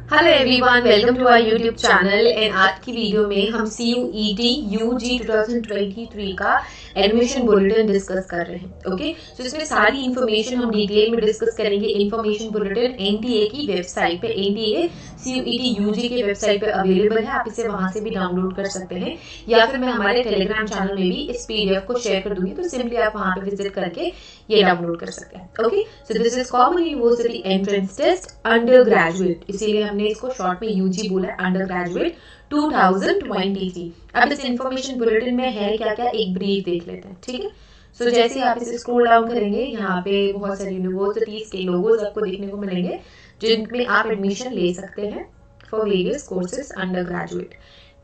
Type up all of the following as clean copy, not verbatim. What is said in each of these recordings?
Hello everyone, welcome to our YouTube channel. And आज की video में हम CUET UG 2023 का एडमिशन बुलेटिन डिस्कस कर रहे हैं। ओके, तो इसमें सारी इन्फॉर्मेशन हम डिटेल में डिस्कस करेंगे। इन्फॉर्मेशन बुलेटिन NTA की वेबसाइट पे, NTA CUET UG की वेबसाइट पे अवेलेबल है। आप इसे वहां से भी डाउनलोड कर सकते हैं या फिर मैं हमारे टेलीग्राम चैनल में भी इस PDF को शेयर कर दूंगी, तो सिंपली आप वहां पे विजिट करके ये डाउनलोड कर सकते हैं। Okay, so this is common university entrance test undergraduate, इसीलिए हमने इसको शॉर्ट में UG बोला है, अंडर ग्रेजुएट 2023। अब इस इंफॉर्मेशन बुलेटिन में है क्या क्या, एक ब्रीफ देख लेते हैं। ठीक है, सो जैसे आप इसे स्क्रॉल डाउन करेंगे, यहाँ पे बहुत सारी यूनिवर्सिटीज के लोगोज आपको देखने को मिलेंगे जिनमें आप एडमिशन ले सकते हैं for various courses under graduate.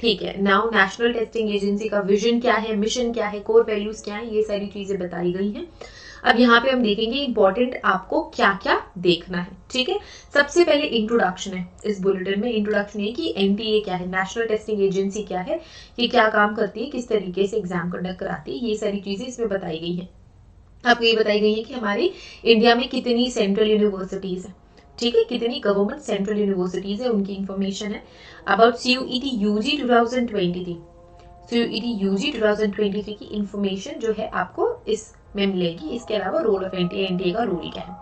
ठीक है, नाउ नेशनल टेस्टिंग एजेंसी का विजन क्या है, मिशन क्या है, कोर वैल्यूज क्या है, ये सारी चीजें बताई गई हैं। अब यहाँ पे हम देखेंगे इंपॉर्टेंट आपको क्या क्या देखना है। ठीक है, सबसे पहले इंट्रोडक्शन है इस बुलेटिन में। इंट्रोडक्शन है कि NTA क्या है, नेशनल टेस्टिंग एजेंसी क्या है, ये क्या काम करती है, किस तरीके से एग्जाम कंडक्ट कराती है, ये सारी चीजें इसमें बताई गई है। आपको ये बताई गई है कि हमारी इंडिया में कितनी सेंट्रल यूनिवर्सिटीज है। ठीक है, कितनी गवर्नमेंट सेंट्रल यूनिवर्सिटीज है, उनकी इंफॉर्मेशन है। About CUET UG 2023, CUET UG 2023 की इंफॉर्मेशन जो है आपको इस में मिलेगी। इसके अलावा रोल ऑफ NTA का रोल क्या है,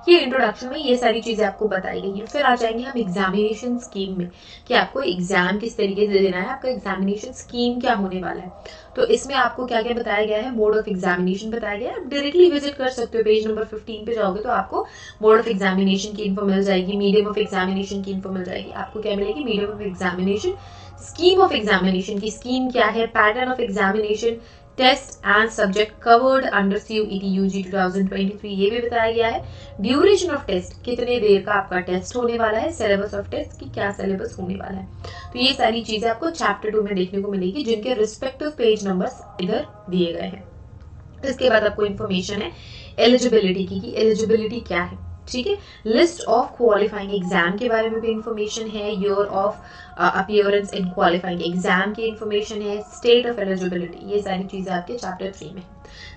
ये इंट्रोडक्शन में ये सारी चीजें आपको बताई गई है। फिर आ जाएंगे हम एग्जामिनेशन स्कीम में कि आपको एग्जाम किस तरीके से देना है, आपका एग्जामिनेशन स्कीम क्या होने वाला है। तो इसमें आपको क्या क्या बताया गया है, मोड ऑफ एग्जामिनेशन बताया गया है। आप डायरेक्टली विजिट कर सकते हो, पेज नंबर 15 पे जाओगे तो आपको मोड ऑफ एग्जामिनेशन की इन्फो मिल जाएगी, मीडियम ऑफ एग्जामिनेशन की इन्फो मिल जाएगी। आपको क्या मिलेगी, medium of examination, scheme of examination की स्कीम क्या है, pattern of examination, test and subject covered under CUET UG 2023 ये भी बताया गया है। ड्यूरेशन ऑफ टेस्ट, कितने देर का आपका टेस्ट होने वाला है, सिलेबस ऑफ टेस्ट की क्या सिलेबस होने वाला है। तो ये सारी चीजें आपको चैप्टर 2 में देखने को मिलेगी, जिनके रिस्पेक्टिव पेज नंबर्स इधर दिए गए हैं। इसके बाद आपको इन्फॉर्मेशन है एलिजिबिलिटी की, एलिजिबिलिटी क्या है। ठीक है, लिस्ट ऑफ क्वालिफाइंग एग्जाम के बारे में भी इंफॉर्मेशन है, year of appearance in qualifying exam की इंफॉर्मेशन है, स्टेट ऑफ एलिजिबिलिटी, ये सारी चीजें आपके चैप्टर 3 में।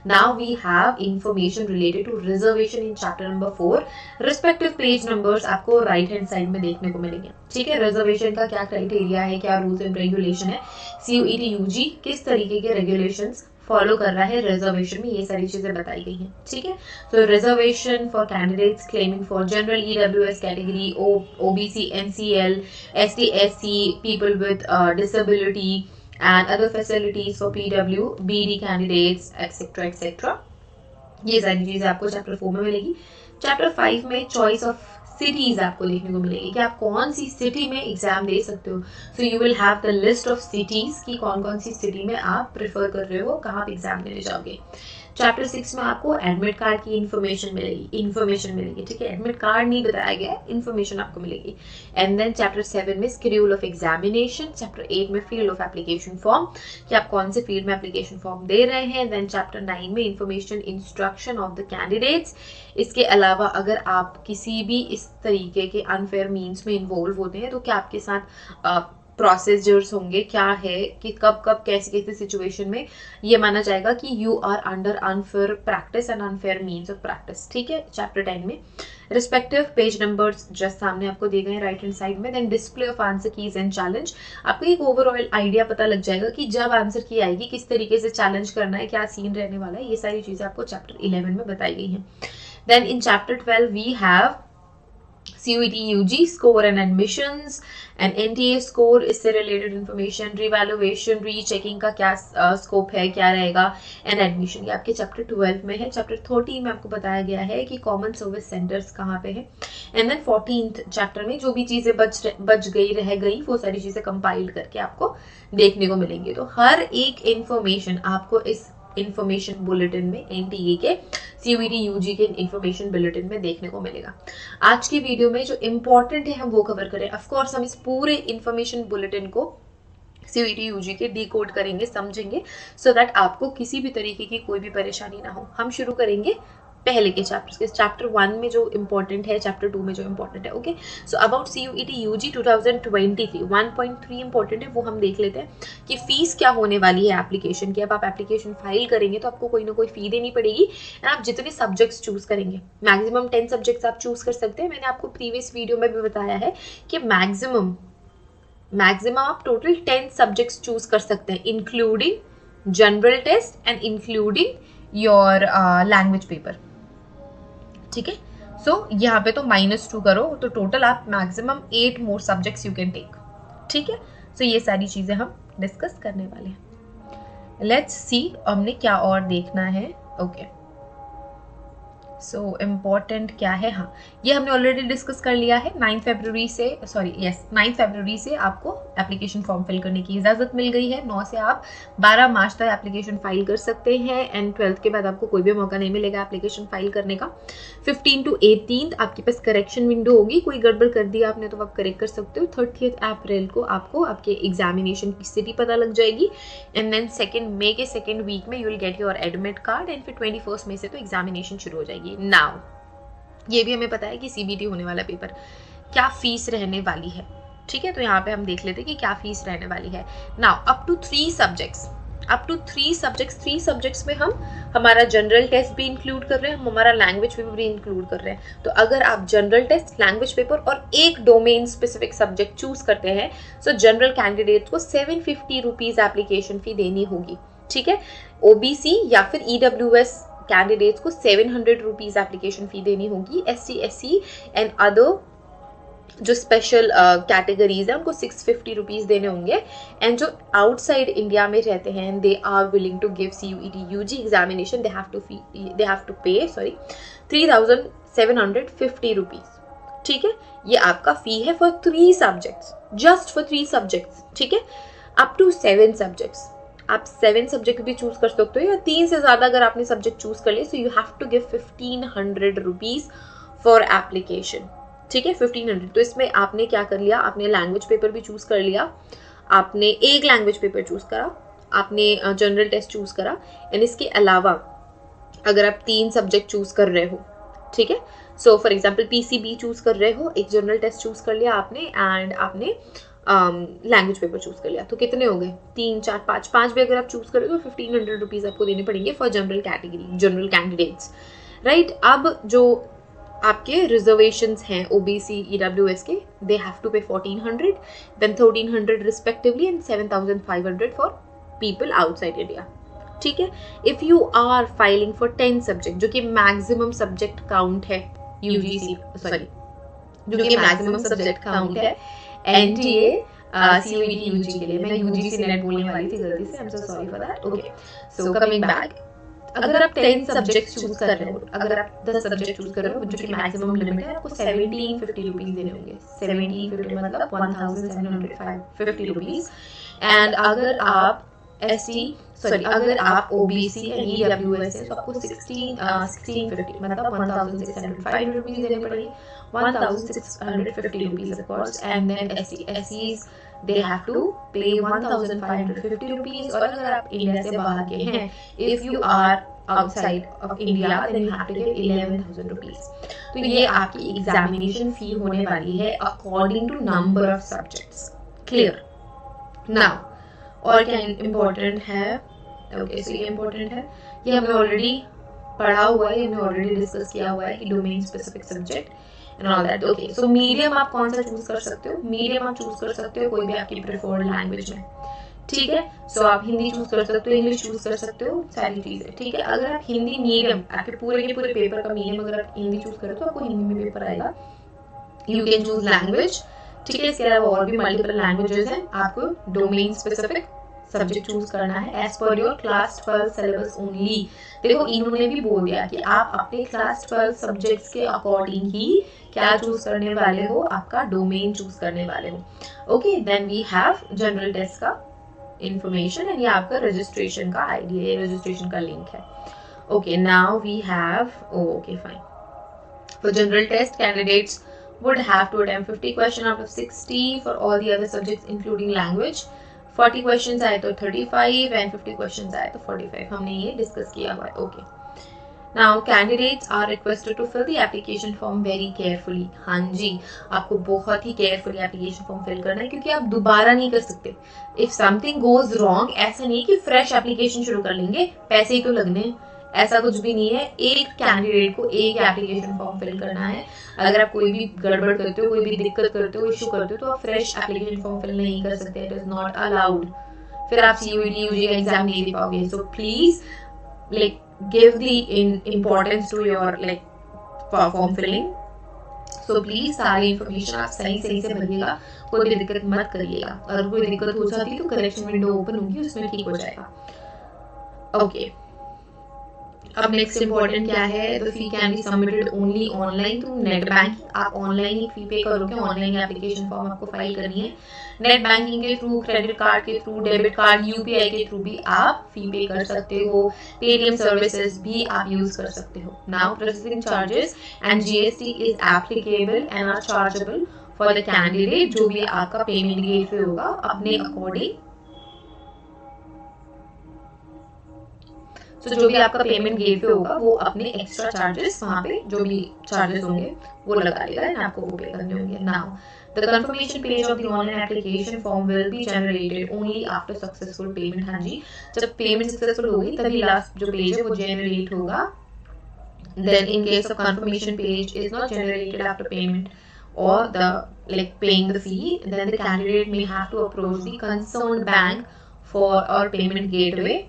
Now we have information related to reservation in chapter number 4. Respective page numbers आपको right hand side में देखने को मिलेंगे। ठीक है, रिजर्वेशन का क्या क्राइटेरिया है, क्या रूल्स एंड रेगुलेशन है, CUET UG किस तरीके के रेगुलेशंस फॉलो कर रहा है रिजर्वेशन में, ये सारी चीजें बताई गई हैं। ठीक है, तो reservation for candidates claiming for general EWS category, OBC NCL, ST SC, people with disability and other facilities for PW, BD candidates, etc. etc. ये सारी चीजें आपको चैप्टर 4 में मिलेगी। चैप्टर 5 में चॉइस ऑफ सिटीज आपको देखने को मिलेगी कि आप कौन सी सिटी में एग्जाम दे सकते हो। So you will have the list of cities की कौन कौन सी सिटी में आप प्रेफर कर रहे हो, कहाँ पे एग्जाम देने जाओगे। चैप्टर 6 में आपको एडमिट कार्ड की इंफॉर्मेशन मिलेगी। ठीक है, एडमिट कार्ड नहीं बताया गया है, इंफॉर्मेशन आपको मिलेगी। एंड देन चैप्टर 7 में शेड्यूल ऑफ एग्जामिनेशन, चैप्टर 8 में फील्ड ऑफ एप्लीकेशन फॉर्म कि आप कौन से फील्ड में एप्लीकेशन फॉर्म दे रहे हैं। देन चैप्टर 9 में information instruction of the candidates. इसके अलावा अगर आप किसी भी इस तरीके के अनफेयर मीन्स में इन्वॉल्व होते हैं तो क्या आपके साथ प्रोसीजर्स होंगे, क्या है कि कब कब कैसी कैसी सिचुएशन में ये माना जाएगा कि you are under unfair practice and unfair means of practice. ठीक है, चैप्टर 10 में रिस्पेक्टिव पेज नंबर्स जस्ट सामने आपको दिए गए राइट हैंड साइड में। Then display of answer keys and challenge, आपको एक ओवरऑल आइडिया पता लग जाएगा कि जब आंसर की आएगी किस तरीके से चैलेंज करना है, क्या सीन रहने वाला है, ये सारी चीजें आपको चैप्टर 11 में बताई गई हैं। Then in chapter 12 we have CUET UG score and admissions and NTA score, इससे रिलेटेड इन्फॉर्मेशन, रिवैल्यूएशन, रीचेकिंग का क्या स्कोप है, क्या रहेगा, एंड एडमिशन, ये आपके चैप्टर 12 में है। चैप्टर 13 में आपको बताया गया है कि कॉमन सर्विस सेंटर्स कहाँ पे है। एंड देन 14th चैप्टर में जो भी चीजें बच गई रह गई वो सारी चीजें कंपाइल करके आपको देखने को मिलेंगी। तो हर एक इन्फॉर्मेशन आपको इस इंफॉर्मेशन बुलेटिन में NTA के CUET UG के इंफॉर्मेशन बुलेटिन में देखने को मिलेगा। आज की वीडियो में जो इम्पोर्टेंट है हम वो कवर करें। ऑफ कोर्स हम इस पूरे इंफॉर्मेशन बुलेटिन को CUET UG के डिकोड करेंगे, समझेंगे, सो दैट आपको किसी भी तरीके की कोई भी परेशानी ना हो। हम शुरू करेंगे पहले के चैप्टर्स के, चैप्टर 1 में जो इंपॉर्टेंट है, चैप्टर 2 में जो इंपॉर्टेंट है। Okay, so about CUET UG 2023 1.3 important है, वो हम देख लेते हैं कि फीस क्या होने वाली है एप्लीकेशन की। अब आप एप्लीकेशन फाइल करेंगे तो आपको कोई ना कोई फी देनी पड़ेगी, एंड आप जितने सब्जेक्ट्स चूज करेंगे, मैक्सिमम 10 सब्जेक्ट्स आप चूज कर सकते हैं। मैंने आपको प्रीवियस वीडियो में भी बताया है कि मैक्सिमम आप टोटल 10 सब्जेक्ट्स चूज कर सकते हैं, including general test and including your language paper. ठीक है, सो यहाँ पे तो -2 करो तो टोटल आप maximum 8 more subjects you can take. ठीक है, सो ये सारी चीजें हम डिस्कस करने वाले हैं। लेट्स सी हमने क्या और देखना है। ओके, सो इम्पॉर्टेंट क्या है, हाँ ये हमने ऑलरेडी डिस्कस कर लिया है। 9 फरवरी से आपको एप्लीकेशन फॉर्म फिल करने की इजाज़त मिल गई है। 9 से आप 12 मार्च तक एप्लीकेशन फाइल कर सकते हैं, एंड 12th के बाद आपको कोई भी मौका नहीं मिलेगा एप्लीकेशन फाइल करने का। 15 to 18 आपके पास करेक्शन विंडो होगी, कोई गड़बड़ कर दिया आपने तो आप करेक्ट कर सकते हो। 30 अप्रैल को आपको आपके एग्जामिनेशन की स्थिति पता लग जाएगी, एंड देन 2 मई के 2nd वीक में you will get your admit card, and फिर 21 मई से तो एग्जामिनेशन शुरू हो जाएगी। नाउ ये भी हमें पता है कि CBT होने वाला पेपर, क्या फीस रहने वाली है। ठीक है, तो यहाँ पे हम देख लेते हैं कि क्या फीस रहने वाली है। नाउ अप टू 3 सब्जेक्ट्स में हम हमारा जनरल टेस्ट भी इंक्लूड कर रहे हैं, हम हमारा लैंग्वेज पेपर भी इंक्लूड कर रहे हैं। तो अगर आप जनरल टेस्ट, लैंग्वेज पेपर और एक डोमेन स्पेसिफिक सब्जेक्ट चूज करते हैं, सो जनरल कैंडिडेट को 750 रुपीज एप्लीकेशन फी देनी होगी। ठीक है, OBC या फिर EWS कैंडिडेट्स को 700 रुपीज एप्लीकेशन फी देनी होगी। SC SC एंड अदर जो स्पेशल कैटेगरीज है उनको 650 रुपीज देने होंगे, एंड जो आउटसाइड इंडिया में रहते हैं they are willing to give CUET UG examination, they have to pay 3750 rupees. ठीक है, ये आपका फी है for 3 subjects, just for 3 subjects. ठीक है, अप टू 7 सब्जेक्ट्स, आप 7 सब्जेक्ट भी चूज कर सकते हो, या 3 से ज्यादा अगर आपने सब्जेक्ट चूज कर लिए, so you have to give 1500 rupees for application. ठीक है, 1500। तो इसमें आपने क्या कर लिया, आपने लैंग्वेज पेपर भी चूज कर लिया, आपने एक लैंग्वेज पेपर चूज करा, आपने जनरल टेस्ट चूज करा, एंड इसके अलावा अगर आप 3 सब्जेक्ट चूज कर रहे हो, ठीक है, so for example PCB choose कर रहे हो, एक जनरल टेस्ट चूज कर लिया आपने, एंड आपने लैंग्वेज पेपर चूज कर लिया, तो कितने हो गए, 3 4 5 भी अगर आप चूज करें तो 1500 रुपीज आपको देने पड़ेंगे for general category, general candidates. Right, अब जो आपके रिजर्वेशंस हैं OBC EWS के, दे have to pay 1400, then 1300 respectively, and 7500 for people outside India. ठीक है, if you are filing for 10 subject, जो कि मैक्सिमम सब्जेक्ट काउंट है जो कि मैक्सिमम सब्जेक्ट काउंट है NTA CUET UG के लिए, मैं UGC नेट बोलने वाली थी गलती से, I am so sorry for that. Okay, so coming back, अगर आप 10 सब्जेक्ट चूज कर रहे हो, अगर आप 10 सब्जेक्ट चूज कर रहे हो, जो कि मैक्सिमम लिमिट है, आपको 1750 रुपीज देने होंगे। 1750 मतलब 1750 रुपीज। एंड अगर आप अगर आप OBC एंड EWS है, तो आपको 1650 मतलब 1605 रुपीज देने पड़ेंगे, 1650 rupees of course, and then SCs they have to pay 1550 rupees, और अगर आप इंडिया से बाहर के हैं, if you are outside of India then you have to give 11,000 rupees। तो ये आपकी एग्जामिनेशन फी होने वाली है according to number of subjects। clear? now और क्या इम्पोर्टेंट है, ओके सो ये इम्पोर्टेंट है, ये हमने ऑलरेडी पढ़ा हुआ है, हमने ऑलरेडी डिस्कस किया हुआ है कि domain specific subject and all that. Okay, so medium आप कौन सा चूज कर सकते हो, मीडियम आप चूज कर सकते हो कोई भी आपकी प्रेफर्ड लैंग्वेज में। ठीक है, सो आप हिंदी चूज कर सकते हो, इंग्लिश चूज कर सकते हो, सारी चीजें। ठीक है, अगर आप हिंदी मीडियम, आपके पूरे के पूरे पेपर का मीडियम अगर आप हिंदी चूज करो तो आपको हिंदी में पेपर आएगा, यू कैन चूज लैंग्वेज। ठीक है, इसके अलावा और भी मल्टीपल लैंग्वेजेस हैं, आपको डोमेन स्पेसिफिक सब्जेक्ट चूज करना है as per your class 12 syllabus only. देखो इन्होंने भी बोल दिया कि आप अपने क्लास 12 सब्जेक्ट्स के अकॉर्डिंग ही क्या चूज करने वाले हो, आपका डोमेन चूज करने वाले हो। Okay, then we have general test का इंफॉर्मेशन, एंड ये आपका रजिस्ट्रेशन का आईडी है, रजिस्ट्रेशन का लिंक है। Okay, now we have, okay fine, for general test candidates would have to attempt 50 question out of 60 for all the other subjects including language। 40 questions आए तो 35 and 50 questions आए तो 45, हमने ये डिस्कस किया हुआ है। Okay, now candidates are requested to fill the application form very carefully. हाँ जी, आपको बहुत ही केयरफुली एप्लीकेशन फॉर्म फिल करना है, क्योंकि आप दोबारा नहीं कर सकते। इफ समथिंग गोज रॉन्ग, ऐसा नहीं कि फ्रेश एप्लीकेशन शुरू कर लेंगे, पैसे ही तो लगने, ऐसा कुछ भी नहीं है। एक कैंडिडेट को एक एप्लीकेशन फॉर्म फिल करना है। अगर आप कोई भी गड़बड़ करते हो, कोई भी दिक्कत करते हो, इशू करते हो, तो आप फ्रेश एप्लीकेशन फॉर्म फिल नहीं कर सकते। It is not allowed. फिर आप CUET UG का एग्जाम नहीं दे पाओगे। So please like give the importance to your like form filling. So please सारी information आप सही से भरिएगा, कोई भी दिक्कत मत करिएगा। अगर कोई दिक्कत हो जाती है तो करेक्शन विंडो ओपन होगी, उसमें ठीक हो जाएगा। ओके, अब नेक्स्ट इंपॉर्टेंट क्या है, the fee can be submitted only online through net banking. आप ऑनलाइन ही फी पे करोगे, ऑनलाइन एप्लीकेशन फॉर्म आपको फाइल करनी है। नेट बैंकिंग के थ्रू, क्रेडिट कार्ड के थ्रू, डेबिट कार्ड, UPI के थ्रू भी आप फी पे कर सकते हो। पेटीएम सर्विसेज भी आप यूज कर सकते हो। Now processing charges and GST is applicable and are chargeable for the candidate. जो भी आपका पेमेंट गेटवे होगा, अपने अकॉर्डिंग, तो जो भी आपका पेमेंट गेटवे होगा वो अपने एक्स्ट्रा चार्जेस वहाँ पे जो भी चार्जेस होंगे वो लगा लेगा एंड आपको वो पे करने होंगे। Now the confirmation page of the online application form will be generated only after successful payment. हाँ जी, जब पेमेंट सक्सेसफुल होगी तभी लास्ट जो पेज है वो जनरेट होगा। Then in case of confirmation page is not generated after payment or the like paying the fee, then the candidate may have to approach the concerned bank for or payment gateway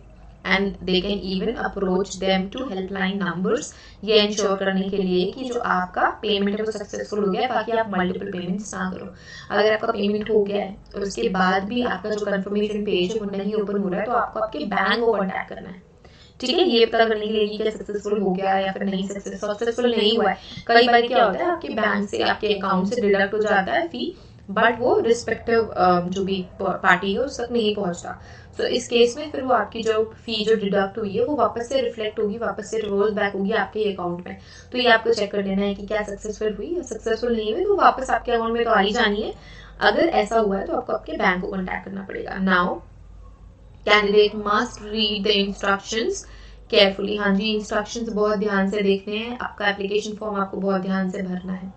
and they can even approach them to helpline numbers। ये ensure करने के लिए कि जो आपका payment है वो successful हो गया, ताकि आप मल्टीपल पेमेंट्स ना करो। अगर आपका पेमेंट हो गया है और उसके बाद भी आपका जो कंफर्मेशन पेज है वो नहीं ओपन हो रहा है, तो आपको आपके बैंक को कॉन्टैक्ट करना है। ठीक है, ये पता करने के लिए कि क्या सक्सेसफुल हो गया या फिर नहीं सक्सेसफुल नहीं हुआ है। कई बार क्या होता है, आपके बैंक से, आपके अकाउंट से डिडक्ट हो जाता है फी, बट वो रिस्पेक्टिव जो भी पार्टी है उस तक नहीं पहुंचता। सो इस केस में फिर वो आपकी जो फी जो डिडक्ट हुई है वो वापस से रिफ्लेक्ट होगी, वापस से रिवर्स बैक होगी आपके अकाउंट में। तो ये आपको चेक कर लेना है कि क्या सक्सेसफुल हुई या सक्सेसफुल नहीं हुई, तो वापस आपके अकाउंट में तो आ ही जानी है। अगर ऐसा हुआ है तो आपको आपके बैंक को कॉन्टैक्ट करना पड़ेगा। Now candidate must read the instructions carefully. हाँ जी, इंस्ट्रक्शंस बहुत ध्यान से देखने हैं, आपका एप्लीकेशन फॉर्म आपको बहुत ध्यान से भरना है।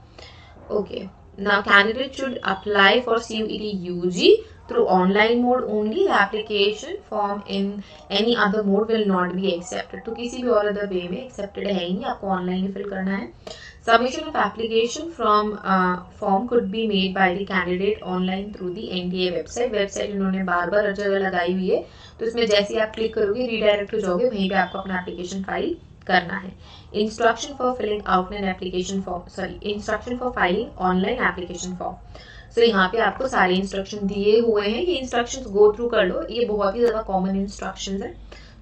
Okay, now candidate should apply for CUET UG through online mode only. The application form in any other mode will not be accepted। तो किसी भी और अदर वे में एक्सेप्टेड है ही नहीं, आपको ऑनलाइन ही फिल करना है। Submission of application from form could be made by the candidate online through the NTA website। Website इन्होंने बार बार हर जगह लगाई हुई है, तो इसमें जैसे आप क्लिक करोगे रीडायरेक्ट हो जाओगे, वहीं पे आपको अपना एप्लीकेशन फाइल करना है। Instruction for filling online application form, instruction for filing online application form. So यहाँ पे आपको सारे इंस्ट्रक्शन दिए हुए हैं, ये इंस्ट्रक्शंस गो थ्रू कर लो, ये बहुत ही ज़्यादा कॉमन इंस्ट्रक्शंस है।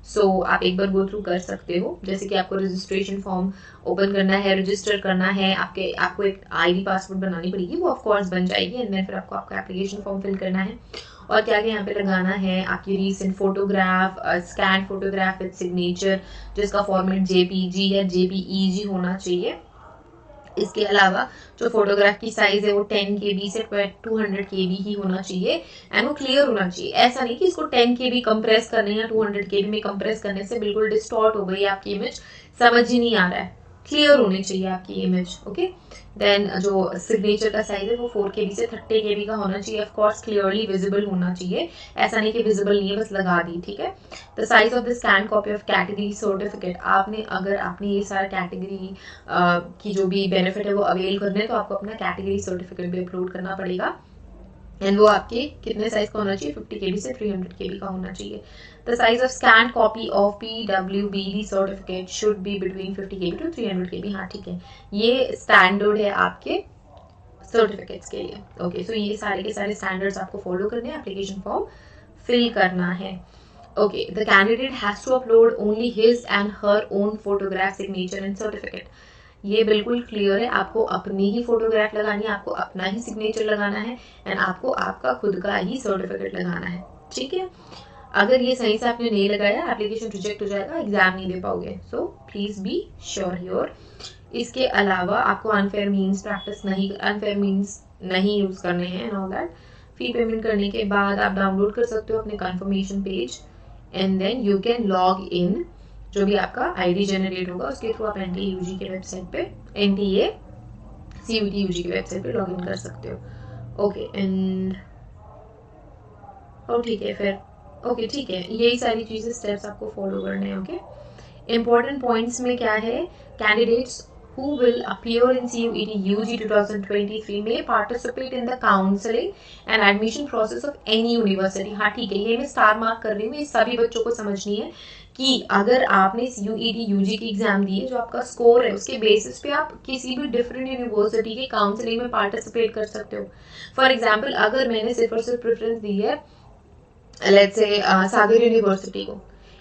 सो आप एक बार गो थ्रू कर सकते हो। जैसे कि आपको रजिस्ट्रेशन फॉर्म ओपन करना है, रजिस्टर करना है, आपको एक ID पासवर्ड बनानी पड़ेगी, वो ऑफ कोर्स बन जाएगी, एंड देन फिर आपको आपका एप्लीकेशन फॉर्म फिल करना है। और क्या क्या यहाँ पे लगाना है, आपकी recent photograph, scan photograph with signature, जिसका फॉर्मेट JPG या JPEG होना चाहिए। इसके अलावा जो फोटोग्राफ की साइज है वो 10 KB से 200 KB ही होना चाहिए, एंड वो क्लियर होना चाहिए। ऐसा नहीं कि इसको 10 KB कंप्रेस करने या 200 KB में कंप्रेस करने से बिल्कुल डिस्टॉर्ट हो गई आपकी इमेज, समझ ही नहीं आ रहा है। क्लियर होनी चाहिए आपकी इमेज। ओके, देन जो सिग्नेचर का साइज है वो 4 KB से 30 KB का होना चाहिए। ऑफ कोर्स क्लियरली विजिबल होना चाहिए, ऐसा नहीं कि विजिबल नहीं है बस लगा दी। ठीक है, the size of the scan copy of category certificate. अगर आपने ये सारा कैटेगरी की जो भी बेनिफिट है वो अवेल करने, तो आपको अपना कैटेगरी सर्टिफिकेट भी अपलोड करना पड़ेगा, एंड वो आपके कितने साइज का होना चाहिए, 50 KB से 300 KB का होना चाहिए। The size of scan copy of PWBD certificate should be between 50 KB to 300 KB। हाँ ठीक है, ये स्टैंडर्ड है आपके सर्टिफिकेट्स के लिए। ओके, सो ये सारे के सारे स्टैंडर्ड्स आपको फॉलो करने हैं, एप्लीकेशन फॉर्म फिल करना है। Okay, the candidate has to upload only his and her own photograph, signature and certificate. ये बिल्कुल क्लियर है, आपको अपनी ही फोटोग्राफ लगानी है, आपको अपना ही सिग्नेचर लगाना है, एंड आपको आपका खुद का ही सर्टिफिकेट लगाना है। ठीक है, अगर ये सही से आपने नहीं लगाया, एप्लीकेशन रिजेक्ट हो जाएगा, एग्जाम नहीं दे पाओगे। So please be sure here. इसके अलावा आपको अनफेयर मीन्स नहीं यूज करने हैं and all that. Fee payment करने के बाद आप डाउनलोड कर सकते हो अपने confirmation page, and then you can log in जो भी आपका आईडी जनरेट होगा उसके थ्रू आप एनटीए यूजी के वेबसाइट पे एनटीए सीयूईटी यूजी के वेबसाइट पे लॉगिन कर सकते हो। ओके एंड ठीक है फिर ओके ठीक है, यही सारी चीज़ें स्टेप्स आपको फॉलो करने हैं। ओके इंपॉर्टेंट पॉइंट्स में क्या है, candidates who will appear in CUET UG 2023 may participate in the counseling and admission process of any university। हाँ ठीक है, ये मैं स्टार मार्क कर रही हूँ, ये सभी बच्चों को समझनी है कि अगर आपने CUET UG की एग्जाम दी है, जो आपका स्कोर है उसके बेसिस पे आप किसी भी डिफरेंट यूनिवर्सिटी के काउंसलिंग में पार्टिसिपेट कर सकते हो। फॉर एग्जाम्पल अगर मैंने सिर्फ और सिर्फ प्रेफरेंस दी है लेट्स से सागर यूनिवर्सिटी को,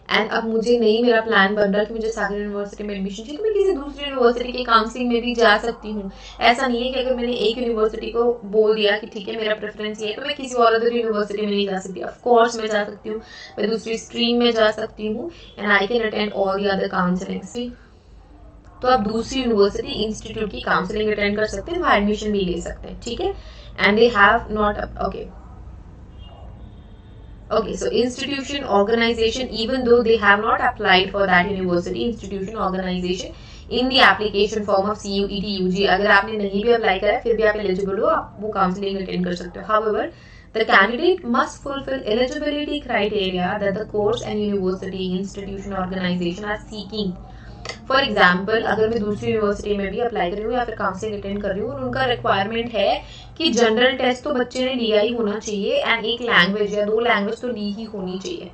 एंड अब मुझे नहीं, मेरा प्लान बन रहा है कि मुझे सागर यूनिवर्सिटी में एडमिशन चाहिए, तो मैं किसी दूसरी यूनिवर्सिटी के काउंसलिंग में भी जा सकती हूँ। ऐसा नहीं है कि अगर मैंने एक यूनिवर्सिटी को बोल दिया कि ठीक है मेरा प्रेफरेंस ये है, तो मैं किसी और अदर यूनिवर्सिटी में नहीं जा सकती। ऑफ कोर्स मैं जा सकती हूँ, मैं दूसरी स्ट्रीम में जा सकती हूँ and I can attend all the other counsellings. तो आप दूसरी यूनिवर्सिटी इंस्टीट्यूट की काउंसलिंग अटेंड कर सकते हैं, वहाँ एडमिशन भी ले सकते हैं। ठीक है, and they have not Okay, so institution, organization, even though they have not applied for that university, institution, organization, in the application form of CUET UG, अगर आपने नहीं भी अप्लाई करा फिर भी आप एलिजिबल हो, आप वो काउंसलिंग अटेंड कर सकते हो। However, the candidate must fulfill eligibility criteria that the course and university, institution, organization are seeking। For example अगर मैं दूसरी यूनिवर्सिटी में भी अप्लाई कर रही हूँ या फिर काउंसलिंग अटेंड कर रही हूँ और उनका रिक्वायरमेंट है कि जनरल टेस्ट तो बच्चे ने लिया ही होना चाहिए एंड एक लैंग्वेज या 2 लैंग्वेज तो ली ही होनी चाहिए।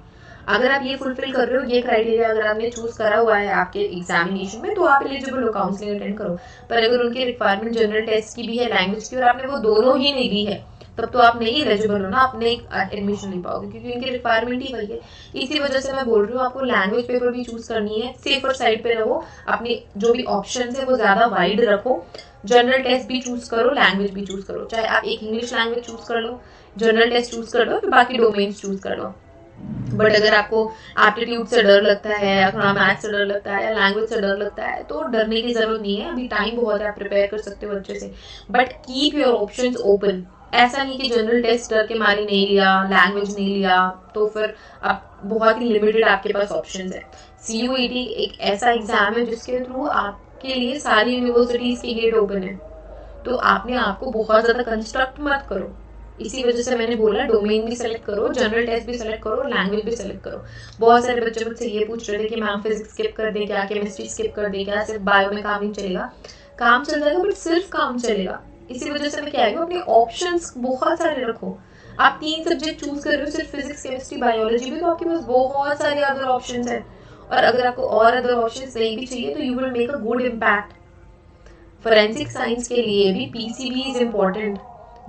अगर आप ये फुलफिल कर रहे हो, ये क्राइटेरिया अगर आपने चूज करा हुआ है आपके एग्जामिनेशन में, तो आप एलिजिबल हो, काउंसलिंग अटेंड करो। पर अगर उनकी रिक्वायरमेंट जनरल टेस्ट की भी है, लैंग्वेज की, और आपने वो दोनों ही नहीं ली है, तब तो आप नहीं एलिजिबल हो ना, अपने एडमिशन ले पाओगे, क्योंकि उनकी रिक्वायरमेंट ही वही है। इसी वजह से मैं बोल रही हूँ आपको लैंग्वेज पेपर भी चूज करनी है, सेफर साइड पे रहो, अपने जो भी ऑप्शन है वो ज्यादा वाइड रखो, जनरल टेस्ट भी चूज करो, लैंग्वेज भी चूज करो, चाहे आप एक इंग्लिश लैंग्वेज चूज कर लो, जनरल टेस्ट चूज कर लो, फिर बाकी डोमेन्स चूज कर लो। बट अगर आपको एप्टीट्यूड से डर लगता है या थोड़ा मैथ्स से डर लगता है या लैंग्वेज से डर लगता है, तो डरने की जरूरत नहीं है, अभी टाइम बहुत है, आप प्रिपेयर कर सकते हो अच्छे से। But keep your options open. ऐसा नहीं कि जनरल टेस्ट डर के मारे नहीं लिया, लैंग्वेज नहीं लिया, तो फिर आप बहुत ही लिमिटेड आपके पास ऑप्शंस है। CUET एक ऐसा एग्जाम है जिसके थ्रू आपके लिए सारी यूनिवर्सिटीज के गेट ओपन है, तो आपने आपको बहुत ज्यादा कंस्ट्रक्ट मत करो। इसी वजह से मैंने बोला डोमेन भी सेलेक्ट करो, जनरल टेस्ट भी सेलेक्ट करो, लैंग्वेज भी सेलेक्ट करो। बहुत सारे बच्चे मुझसे ये पूछ रहे थे कि मैम फिजिक्स स्किप कर दे क्या, केमिस्ट्री स्किप कर दे क्या, सिर्फ बायो में काम नहीं चलेगा। काम चल जाएगा बट सिर्फ काम चलेगा। इसी वजह से मैं कह रही हूँ अपने ऑप्शंस बहुत सारे रखो। आप 3 सब्जेक्ट चूज कर रहे हो, सिर्फ फिजिक्स केमिस्ट्री बायोलॉजी भी, तो आपके पास बहुत सारे अदर ऑप्शंस हैं। और अगर आपको और अदर ऑप्शंस नहीं भी चाहिए तो you will make a good impact. Forensic science के लिए भी PCB इज इम्पोर्टेंट।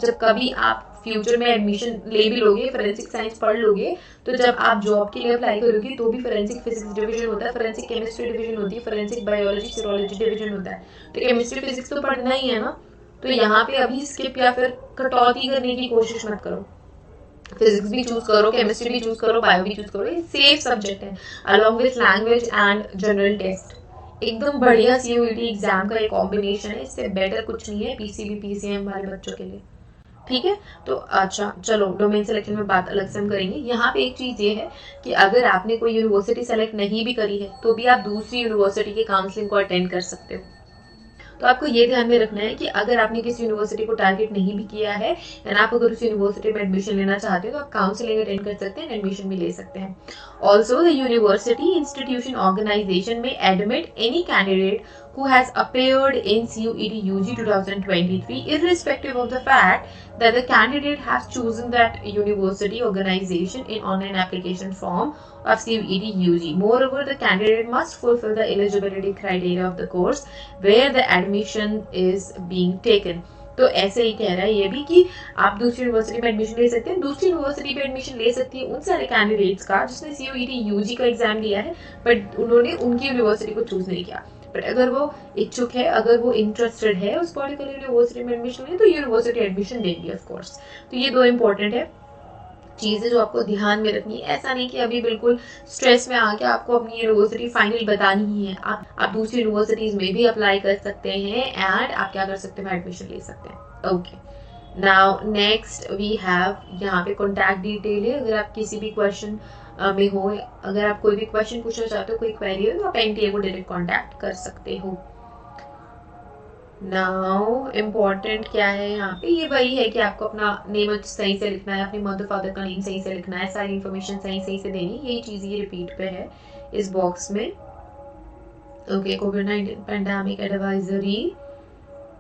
जब कभी आप फ्यूचर में एडमिशन ले भी लोगे, फोरेंसिक साइंस पढ़ लोगे, तो जब आप जॉब के लिए अप्लाई करोगे तो भी फोरेंसिक फिजिक्स डिवीजन होता है, फोरेंसिक केमिस्ट्री डिवीजन होती है, फोरेंसिक बायोलॉजी सीरोलॉजी डिवीजन होता है। तो केमिस्ट्री फिजिक्स तो पढ़ना ही है ना, तो यहाँ पे अभी स्किप या फिर कटौती करने की कोशिश मत करो। फिजिक्स भी चूज करो, केमिस्ट्री भी चूज करो, बायो भी चूज करो, ये सेफ सब्जेक्ट है along with language and general test. एकदम बढ़िया CUET एग्जाम का एक कॉम्बिनेशन है, इससे बेटर कुछ नहीं है PCB PCM वाले बच्चों के लिए। ठीक है, तो अच्छा चलो डोमेन सिलेक्शन में बात अलग से हम करेंगे। यहाँ पे एक चीज ये है कि अगर आपने कोई यूनिवर्सिटी सेलेक्ट नहीं भी करी है तो भी आप दूसरी यूनिवर्सिटी के काउंसलिंग को अटेंड कर सकते हो। तो आपको ये ध्यान में रखना है कि अगर आपने किसी यूनिवर्सिटी को टारगेट नहीं भी किया है एंड आप अगर उस यूनिवर्सिटी में एडमिशन लेना चाहते हो तो आप काउंसलिंग अटेंड कर सकते हैं, एडमिशन भी ले सकते हैं। Also the university institution organisation may admit any candidate who has appeared in CUET UG 2023 irrespective of the fact that the candidate has chosen that university organization in online application form of CUET UG. Moreover, the candidate must fulfill the eligibility criteria of the course where the admission is being taken. तो ऐसे ही कह रहा है ये भी कि आप दूसरी यूनिवर्सिटी में एडमिशन ले सकते हैं। दूसरी यूनिवर्सिटी में एडमिशन ले सकती है उन सारे कैंडिडेट्स का जिसने CUET UG का एग्जाम दिया है बट उन्होंने उनकी यूनिवर्सिटी को चूज नहीं किया। बट अगर वो इच्छुक है, अगर वो इंटरेस्टेड है उस पर्टिकुलर यूनिवर्सिटी में एडमिशन लेने, तो यूनिवर्सिटी एडमिशन देंगी ऑफ कोर्स। तो ये 2 इंपॉर्टेंट है चीज़ें जो आपको ध्यान में रखनी है। ऐसा नहीं कि अभी बिल्कुल स्ट्रेस में आके आपको अपनी यूनिवर्सिटी फाइनल बतानी ही है। आप दूसरी यूनिवर्सिटीज़ में भी अप्लाई कर सकते हैं एंड आप क्या कर सकते हैं, एडमिशन ले सकते हैं। Okay, now next we have यहाँ पे कॉन्टैक्ट डिटेल है। अगर आप किसी भी क्वेश्चन में हो, अगर आप कोई भी क्वेश्चन पूछना चाहते हो, कोई क्वेरी हो, तो आप NTA को डायरेक्ट कॉन्टैक्ट कर सकते हो। नाउ इम्पॉर्टेंट क्या है यहाँ पे, ये वही है कि आपको अपना नेम सही से लिखना है, अपनी मदर फादर का नेम सही से लिखना है, सारी इन्फॉर्मेशन सही से देनी, यही चीज़ ये रिपीट पे है इस बॉक्स में। ओके, कोविड-19 pandemic advisory,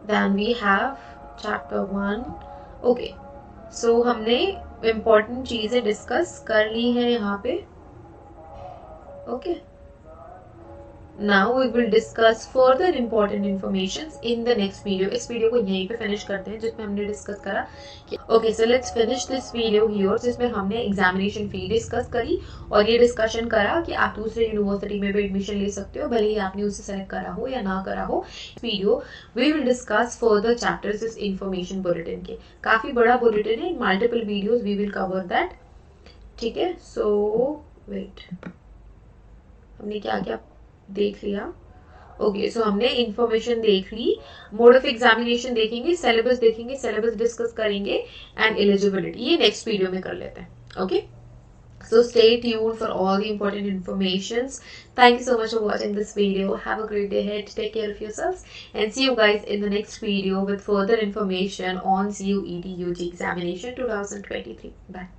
then we have chapter 1। Okay, so हमने इम्पॉर्टेंट चीज़ें डिस्कस कर ली हैं यहाँ पे। Okay, now we will discuss further important informations in the next video। इस वीडियो को यहीं पे फिनिश करते हैं जिसमें हमने डिस्कस करा कि okay, so let's finish this video here, जिसमें हमने एग्जामिनेशन फी डिस्कस करी और ये डिस्कशन करा कि आप दूसरे यूनिवर्सिटी में भी एडमिशन ले सकते हो, भले ही आपने उसे सेलेक्ट करा हो या ना करा हो। Video we will discuss further chapters इस इंफॉर्मेशन बुलेटिन के। काफ़ी बड़ा बुलेटिन है, multiple videos we will cover that. ठीक है, सो वेट, हमने क्या क्या देख लिया। ओके, सो हमने इंफॉर्मेशन देख ली, मोड ऑफ एग्जामिनेशन देखेंगे, सिलेबस देखेंगे, सिलेबस डिस्कस करेंगे एंड एलिजिबिलिटी ये नेक्स्ट वीडियो में कर लेते हैं। Okay, so stay tuned for all the important informations। Thank you so much for watching this video। Have a great day ahead, take care of yourselves and see you guys in the next video with further information on CUET UG examination 2023। Bye।